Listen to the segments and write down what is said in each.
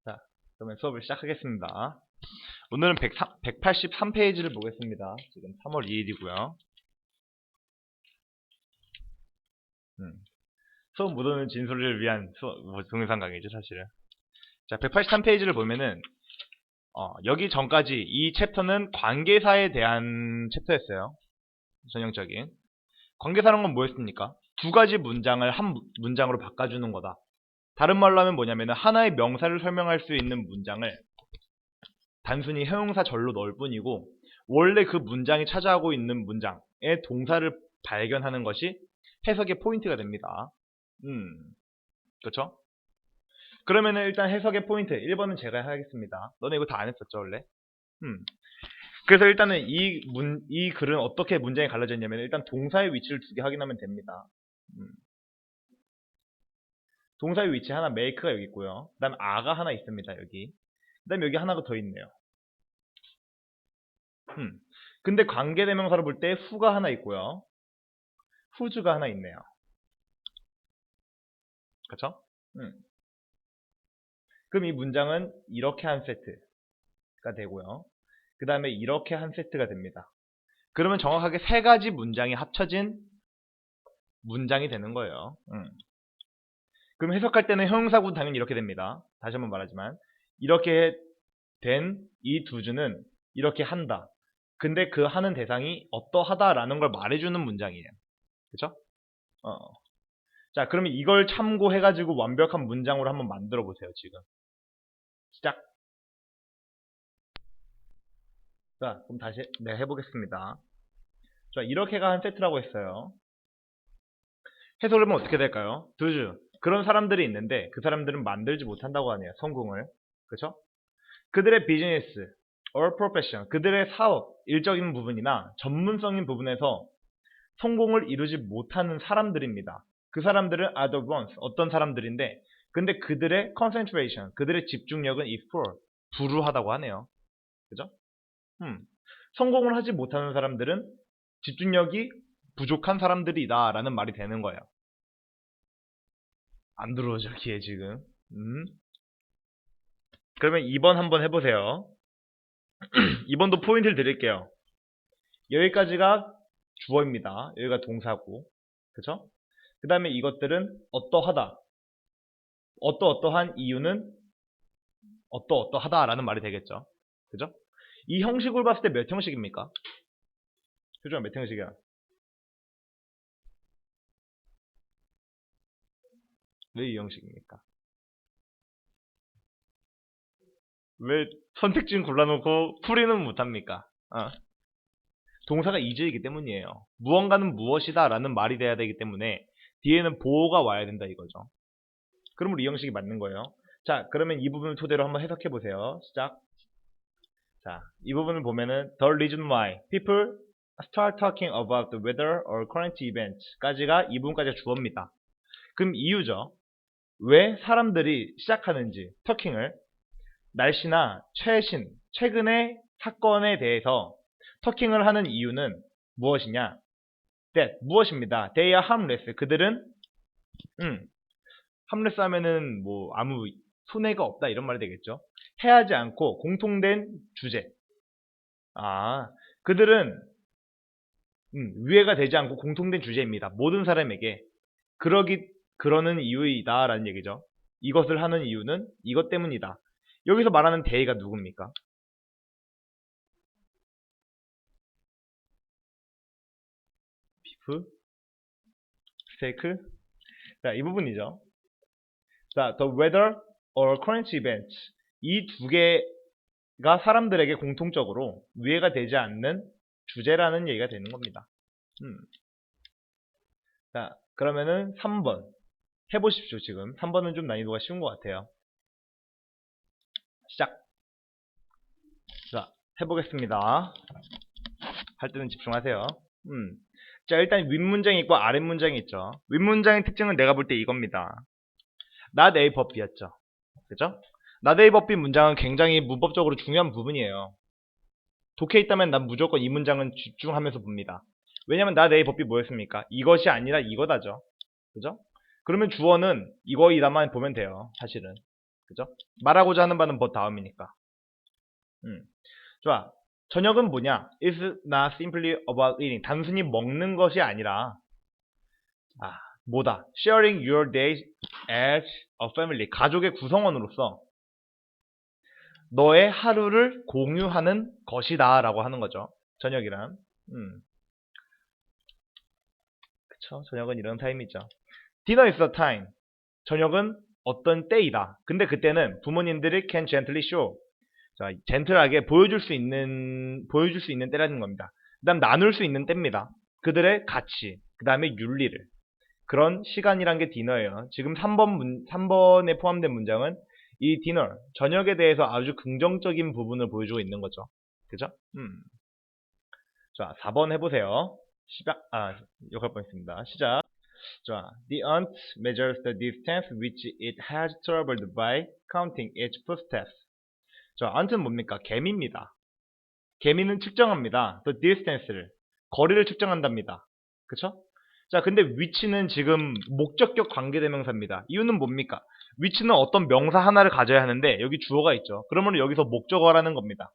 자, 그러면 수업을 시작하겠습니다. 오늘은 183페이지를 보겠습니다. 지금 3월 2일이고요. 수업 못 오는 진솔을 위한 동영상 강의죠, 사실은. 자, 183페이지를 보면은 여기 전까지 이 챕터는 관계사에 대한 챕터였어요. 전형적인. 관계사라는 건 뭐였습니까? 두 가지 문장을 한 문장으로 바꿔주는 거다. 다른 말로 하면 뭐냐면은 하나의 명사를 설명할 수 있는 문장을 단순히 형용사 절로 넣을 뿐이고 원래 그 문장이 차지하고 있는 문장의 동사를 발견하는 것이 해석의 포인트가 됩니다. 그렇죠? 그러면은 일단 해석의 포인트 1번은 제가 하겠습니다. 너네 이거 다 안 했었죠 원래? 그래서 일단은 이 글은 어떻게 문장이 갈라져 있냐면 일단 동사의 위치를 두 개 확인하면 됩니다. 동사의 위치 하나 make가 여기 있고요. 그 다음에 a가 하나 있습니다. 여기. 그 다음에 여기 하나가 더 있네요. 근데 관계대명사로 볼 때 who가 하나 있고요. whose가 하나 있네요. 그쵸? 그럼 이 문장은 이렇게 한 세트가 되고요. 그 다음에 이렇게 한 세트가 됩니다. 그러면 정확하게 세 가지 문장이 합쳐진 문장이 되는 거예요. 그럼 해석할 때는 형용사구 당연히 이렇게 됩니다. 다시 한번 말하지만 이렇게 된 이 두 주는 이렇게 한다. 근데 그 하는 대상이 어떠하다라는 걸 말해주는 문장이에요. 그쵸? 자, 그러면 이걸 참고해가지고 완벽한 문장으로 한번 만들어 보세요, 지금. 시작. 자, 그럼 다시 해보겠습니다. 자, 이렇게가 한 세트라고 했어요. 해석을 하면 어떻게 될까요? 두 주. 그런 사람들이 있는데 그 사람들은 만들지 못한다고 하네요, 성공을. 그쵸? 그들의 비즈니스 or profession, 그들의 사업, 일적인 부분이나 전문성인 부분에서 성공을 이루지 못하는 사람들입니다. 그 사람들은 are the ones, 어떤 사람들인데 근데 그들의 concentration, 그들의 집중력은 is poor, 불우하다고 하네요. 그죠? 성공을 하지 못하는 사람들은 집중력이 부족한 사람들이다 라는 말이 되는 거예요. 안 들어오죠, 귀에 지금. 그러면 2번 한번 해보세요. 2번도 포인트를 드릴게요. 여기까지가 주어입니다. 여기가 동사고. 그쵸? 그 다음에 이것들은 어떠하다. 어떠한 이유는 어떠하다 라는 말이 되겠죠. 그죠? 이 형식으로 봤을 때 몇 형식입니까? 표준어 몇 형식이야? 왜 이 형식입니까? 왜 선택지는 골라놓고 풀이는 못합니까? 동사가 이즈이기 때문이에요. 무언가는 무엇이다 라는 말이 돼야 되기 때문에 뒤에는 보호가 와야 된다 이거죠. 그러므로 이 형식이 맞는 거예요. 자, 그러면 이 부분을 토대로 한번 해석해 보세요. 시작. 자, 이 부분을 보면은 the reason why people start talking about the weather or current events 까지가 이 부분까지가 주어입니다. 그럼 이유죠. 왜 사람들이 시작하는지 터킹을 날씨나 최근의 사건에 대해서 터킹을 하는 이유는 무엇이냐? that 무엇입니다. they are harmless. 그들은 harmless 하면은 뭐 아무 손해가 없다 이런 말이 되겠죠. 해하지 않고 공통된 주제. 그들은 위해가 되지 않고 공통된 주제입니다. 모든 사람에게 그러는 이유이다 라는 얘기죠. 이것을 하는 이유는 이것 때문이다. 여기서 말하는 they가 누굽니까? beef, steak. 자, 이 부분이죠. 자, the weather or current events. 이 두 개가 사람들에게 공통적으로 위해가 되지 않는 주제라는 얘기가 되는 겁니다. 자, 그러면은 3번 해보십시오. 지금 3번은 좀 난이도가 쉬운 것 같아요. 시작. 자, 해보겠습니다. 할 때는 집중하세요. 자, 일단 윗문장이 있고 아랫문장이 있죠. 윗문장의 특징은 내가 볼 때 이겁니다. not A but B였죠. 그죠? not A but B 문장은 굉장히 문법적으로 중요한 부분이에요. 독해 있다면 난 무조건 이 문장은 집중하면서 봅니다. 왜냐면 not A but B 뭐였습니까? 이것이 아니라 이거다죠. 그죠? 그러면 주어는 이거이다만 보면 돼요. 사실은. 그죠? 말하고자 하는 바는 but 다음이니까. 좋아. 저녁은 뭐냐? It's not simply about eating. 단순히 먹는 것이 아니라 뭐다? Sharing your days as a family. 가족의 구성원으로서 너의 하루를 공유하는 것이다 라고 하는 거죠. 저녁이란. 그쵸? 저녁은 이런 타임이죠. Dinner is a time. 저녁은 어떤 때이다. 근데 그때는 부모님들이 can gently show. 자, 젠틀하게 보여줄 수 있는 때라는 겁니다. 그다음 나눌 수 있는 때입니다. 그들의 가치, 그 다음에 윤리를. 그런 시간이란 게 디너예요. 지금 3번에 포함된 문장은 이 디너, 저녁에 대해서 아주 긍정적인 부분을 보여주고 있는 거죠. 그죠? 자, 4번 해보세요. 욕할 뻔했습니다. 시작. 자, the ant measures the distance which it has traveled by counting each footstep. 자, ant는 뭡니까? 개미입니다. 개미는 측정합니다. the distance를. 거리를 측정한답니다. 그쵸? 자, 근데 which는 지금 목적격 관계대명사입니다. 이유는 뭡니까? which는 어떤 명사 하나를 가져야 하는데 여기 주어가 있죠. 그러면 여기서 목적어라는 겁니다.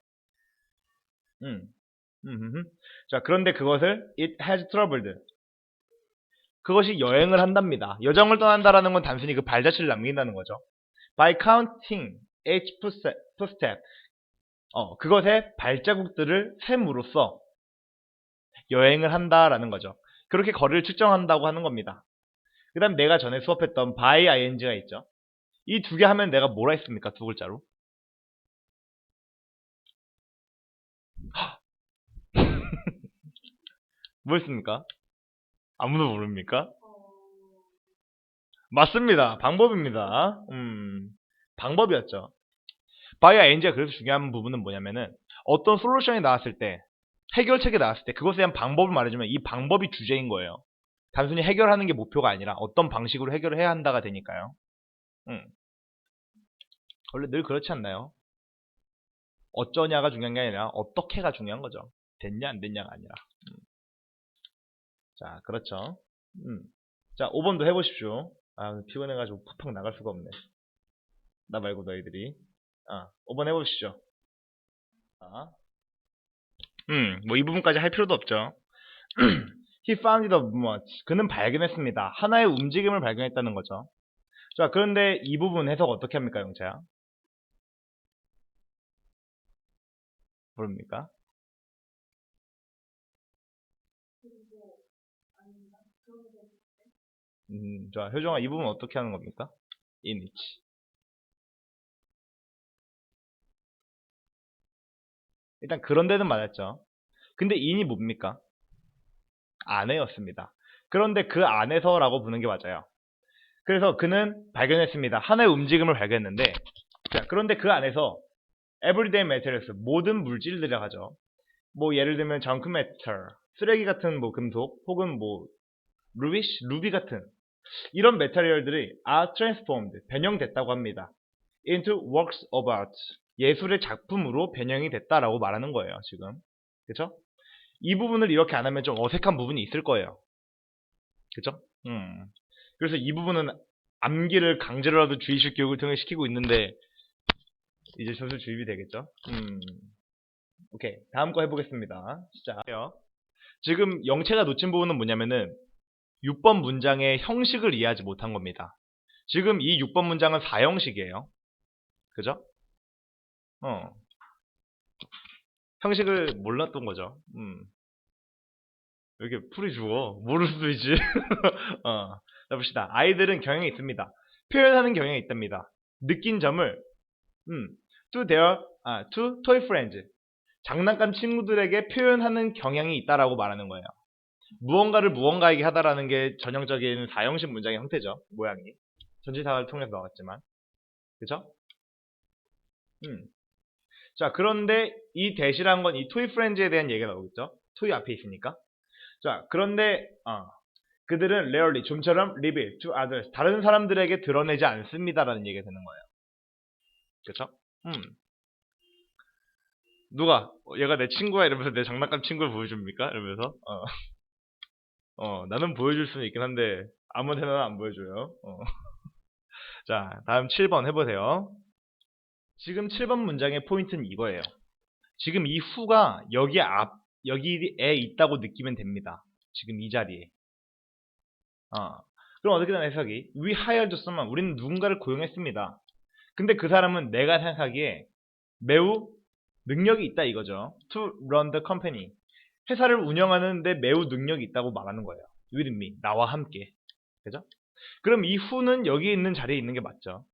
자, 그런데 그것을 it has traveled. 그것이 여행을 한답니다. 여정을 떠난다라는 건 단순히 그 발자취를 남긴다는 거죠. by counting each footstep. 그것의 발자국들을 셈으로써 여행을 한다라는 거죠. 그렇게 거리를 측정한다고 하는 겁니다. 그 다음 내가 전에 수업했던 by ing가 있죠. 이 두 개 하면 내가 뭐라 했습니까? 두 글자로. 뭐였습니까? 아무도 모릅니까? 맞습니다. 방법입니다. 방법이었죠. by ing가 그래서 중요한 부분은 뭐냐면은 어떤 솔루션이 나왔을 때, 해결책이 나왔을 때 그것에 대한 방법을 말해주면 이 방법이 주제인 거예요. 단순히 해결하는 게 목표가 아니라 어떤 방식으로 해결을 해야 한다가 되니까요. 원래 늘 그렇지 않나요? 어쩌냐가 중요한 게 아니라 어떻게가 중요한 거죠. 됐냐 안 됐냐가 아니라. 자, 그렇죠. 자, 5번도 해보십시오. 피곤해가지고 팍팍 나갈 수가 없네. 나 말고 너희들이. 5번 해보시죠. 뭐 이 부분까지 할 필요도 없죠. He found it a movement. 그는 발견했습니다. 하나의 움직임을 발견했다는 거죠. 자, 그런데 이 부분 해석 어떻게 합니까, 영차야? 모릅니까? 자, 효정아, 이 부분 어떻게 하는 겁니까? in which. 일단 그런 데는 맞았죠. 근데 in이 뭡니까? 안에였습니다. 그런데 그 안에서라고 부르는 게 맞아요. 그래서 그는 발견했습니다. 하나의 움직임을 발견했는데, 자, 그런데 그 안에서 everyday materials, 모든 물질들이라 하죠. 뭐 예를 들면 junk metal, 쓰레기 같은 뭐 금속, 혹은 뭐 루비 같은 이런 메타리얼들이 are transformed, 변형됐다고 합니다. into works of art, 예술의 작품으로 변형이 됐다라고 말하는 거예요, 지금. 그쵸? 이 부분을 이렇게 안 하면 좀 어색한 부분이 있을 거예요. 그쵸? 그래서 이 부분은 암기를 강제로라도 주의식 교육을 통해 시키고 있는데 이제 슬슬 주입이 되겠죠? 오케이, 다음 거 해보겠습니다. 시작해요. 지금 영체가 놓친 부분은 뭐냐면은 6번 문장의 형식을 이해하지 못한 겁니다. 지금 이 6번 문장은 4형식이에요. 그죠? 형식을 몰랐던 거죠. 왜 이렇게 풀이 죽어? 모를 수도 있지. 자, 봅시다. 아이들은 경향이 있습니다. 표현하는 경향이 있답니다. 느낀 점을, to toy friends. 장난감 친구들에게 표현하는 경향이 있다라고 말하는 거예요. 무언가를 무언가에게 하다라는 게 전형적인 4형식 문장의 형태죠. 모양이. 전치사를 통해서 나왔지만. 그쵸? 자, 그런데 이 대시란 건 이 toy friends에 대한 얘기가 나오겠죠? toy 앞에 있으니까. 자, 그런데 그들은 rarely, 좀처럼 reveal to others, 다른 사람들에게 드러내지 않습니다라는 얘기가 되는 거예요. 그쵸? 누가 얘가 내 친구야 이러면서 내 장난감 친구를 보여줍니까? 이러면서 나는 보여줄 수는 있긴 한데 아무한테나 안 보여줘요. 자, 다음 7번 해보세요. 지금 7번 문장의 포인트는 이거예요. 지금 이 who가 여기에 있다고 느끼면 됩니다. 지금 이 자리에. 그럼 어떻게 되나 해석이? We hired someone. 우리는 누군가를 고용했습니다. 근데 그 사람은 내가 생각하기에 매우 능력이 있다 이거죠. To run the company. 회사를 운영하는데 매우 능력이 있다고 말하는 거예요. With me. 나와 함께. 그죠? 그럼 이 who는 여기 있는 자리에 있는 게 맞죠.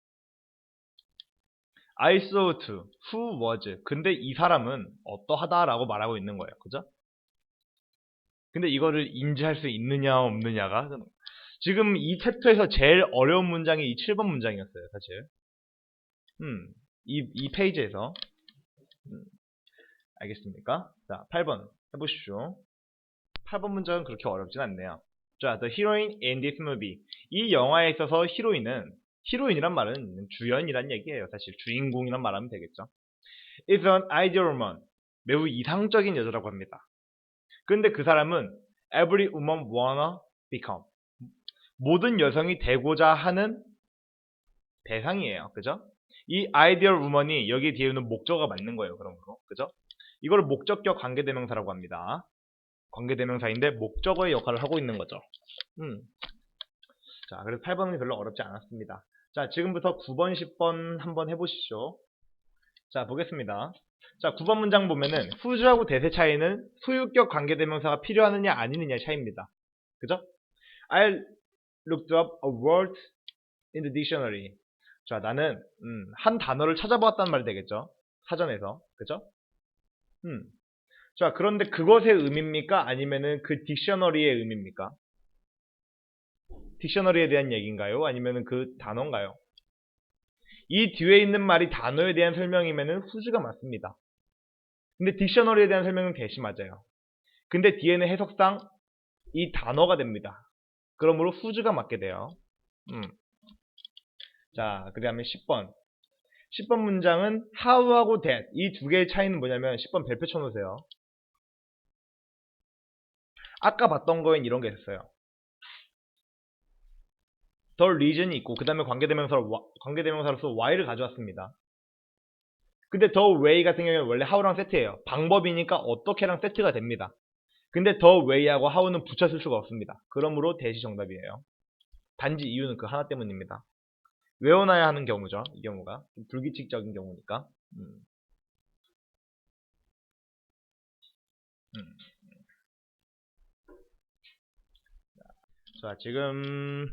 I saw to. Who was. 근데 이 사람은 어떠하다라고 말하고 있는 거예요. 그죠? 근데 이거를 인지할 수 있느냐 없느냐가 지금 이 챕터에서 제일 어려운 문장이 이 7번 문장이었어요. 사실. 이 페이지에서. 알겠습니까? 자, 8번 해보십시오. 8번 문장은 그렇게 어렵진 않네요. 자, the heroine in this movie. 이 영화에 있어서 히로인이란 말은 주연이란 얘기예요. 사실 주인공이란 말하면 되겠죠. is an ideal woman. 매우 이상적인 여자라고 합니다. 근데 그 사람은 every woman wanna become. 모든 여성이 되고자 하는 대상이에요. 그죠? 이 ideal woman이 여기 뒤에 있는 목적어가 맞는 거예요. 그러므로. 그죠? 이걸 목적격 관계대명사라고 합니다. 관계대명사인데 목적어의 역할을 하고 있는 거죠. 자, 그래서 8번은 별로 어렵지 않았습니다. 자, 지금부터 9번, 10번 한번 해보시죠. 자, 보겠습니다. 자, 9번 문장 보면은 whose하고 대세 차이는 소유격 관계대명사가 필요하느냐 아니느냐의 차이입니다. 그죠? I looked up a word in the dictionary. 자, 나는 한 단어를 찾아보았다는 말이 되겠죠. 사전에서. 그죠? 자, 그런데 그것의 의미입니까? 아니면은 그 딕셔너리의 의미입니까? 딕셔너리에 대한 얘기인가요? 아니면은 그 단어인가요? 이 뒤에 있는 말이 단어에 대한 설명이면은 whose가 맞습니다. 근데 딕셔너리에 대한 설명은 대시 맞아요. 근데 뒤에는 해석상 이 단어가 됩니다. 그러므로 whose가 맞게 돼요. 자, 그 다음에 10번. 10번 문장은 how하고 that. 이 두 개의 차이는 뭐냐면 10번 별표 쳐놓으세요. 아까 봤던 거엔 이런 게 있었어요. the reason이 있고 그 다음에 관계대명사로서 why를 가져왔습니다. 근데 the way 같은 경우에는 원래 how랑 세트예요. 방법이니까 어떻게랑 세트가 됩니다. 근데 the way하고 how는 붙였을 수가 없습니다. 그러므로 대시 정답이에요. 단지 이유는 그 하나 때문입니다. 외워놔야 하는 경우죠. 이 경우가 좀 불규칙적인 경우니까. 자, 지금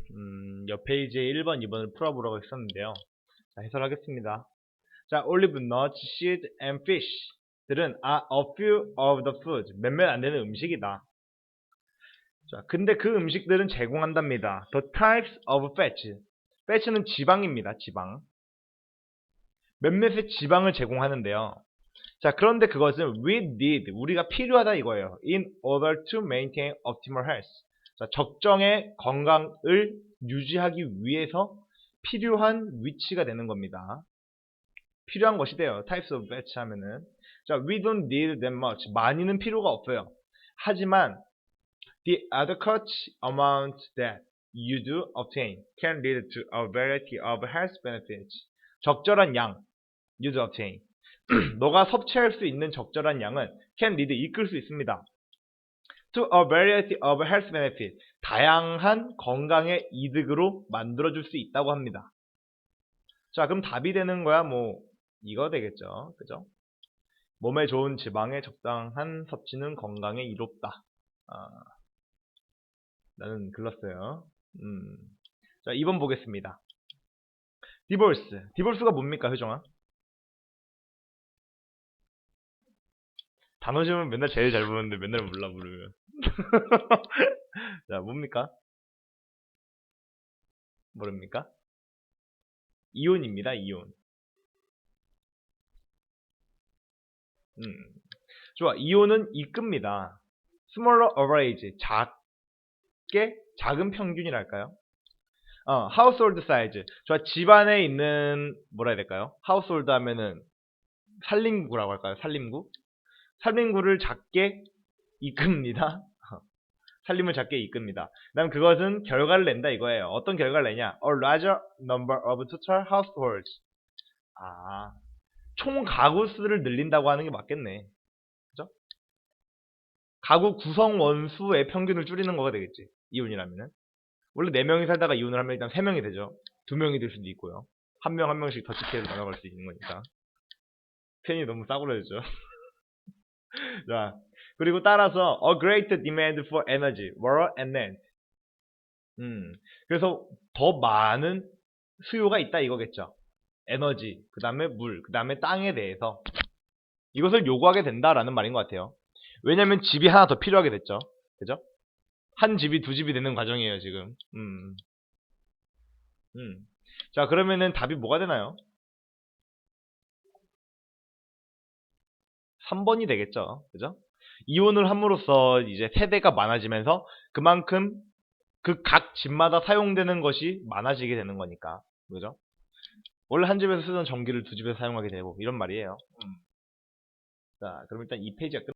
옆 페이지에 1번, 2번을 풀어보라고 했었는데요. 자, 해설하겠습니다. 자, olive nuts, seed, and fish 들은 are a few of the foods. 몇몇 안 되는 음식이다. 자, 근데 그 음식들은 제공한답니다. The types of fats. fat는 지방입니다. 지방. 몇몇의 지방을 제공하는데요. 자, 그런데 그것은 we need, 우리가 필요하다 이거예요. In order to maintain optimal health. 자, 적정의 건강을 유지하기 위해서 필요한 위치가 되는 겁니다. 필요한 것이 돼요. types of fats 하면은. 자, we don't need that much. 많이는 필요가 없어요. 하지만 the adequate amount that you do obtain can lead to a variety of health benefits. 적절한 양, you do obtain. 너가 섭취할 수 있는 적절한 양은 can lead, 이끌 수 있습니다. to a variety of health benefits. 다양한 건강의 이득으로 만들어줄 수 있다고 합니다. 자, 그럼 답이 되는 거야 뭐 이거 되겠죠. 그죠? 몸에 좋은 지방의 적당한 섭취는 건강에 이롭다. 나는 글렀어요. 자, 2번 보겠습니다. 디볼스. 디볼스가 뭡니까, 효정아? 단어 지으면 맨날 제일 잘 부르는데 맨날 몰라 부르면. 자, 뭡니까? 모릅니까? 이온입니다, 이온. 좋아, 이온은 이끕니다. smaller average, 작은 평균이랄까요? household size. 좋아, 집안에 있는, 뭐라 해야 될까요? household 하면은, 살림구라고 할까요? 살림구? 살림구를 작게 이끕니다. 살림을 작게 이끕니다. 그다음 그것은 결과를 낸다 이거예요. 어떤 결과를 내냐? A larger number of total households. 총 가구 수를 늘린다고 하는 게 맞겠네. 그죠? 가구 구성 원수의 평균을 줄이는 거가 되겠지. 이혼이라면은. 원래 4명이 살다가 이혼을 하면 일단 3명이 되죠. 2명이 될 수도 있고요. 한 명 한 명씩 더치해서 나눠갈 수 있는 거니까. 편이 너무 싸구려졌죠. 자, 그리고 따라서 a great demand for energy, water and land. 그래서 더 많은 수요가 있다 이거겠죠. 에너지, 그 다음에 물, 그 다음에 땅에 대해서 이것을 요구하게 된다라는 말인 것 같아요. 왜냐면 집이 하나 더 필요하게 됐죠. 그죠? 한 집이 두 집이 되는 과정이에요, 지금. 자, 그러면은 답이 뭐가 되나요? 3번이 되겠죠. 그죠? 이혼을 함으로써 이제 세대가 많아지면서 그만큼 그 각 집마다 사용되는 것이 많아지게 되는 거니까. 그죠? 원래 한 집에서 쓰던 전기를 두 집에서 사용하게 되고 이런 말이에요. 자, 그럼 일단 이 페이지가 끝.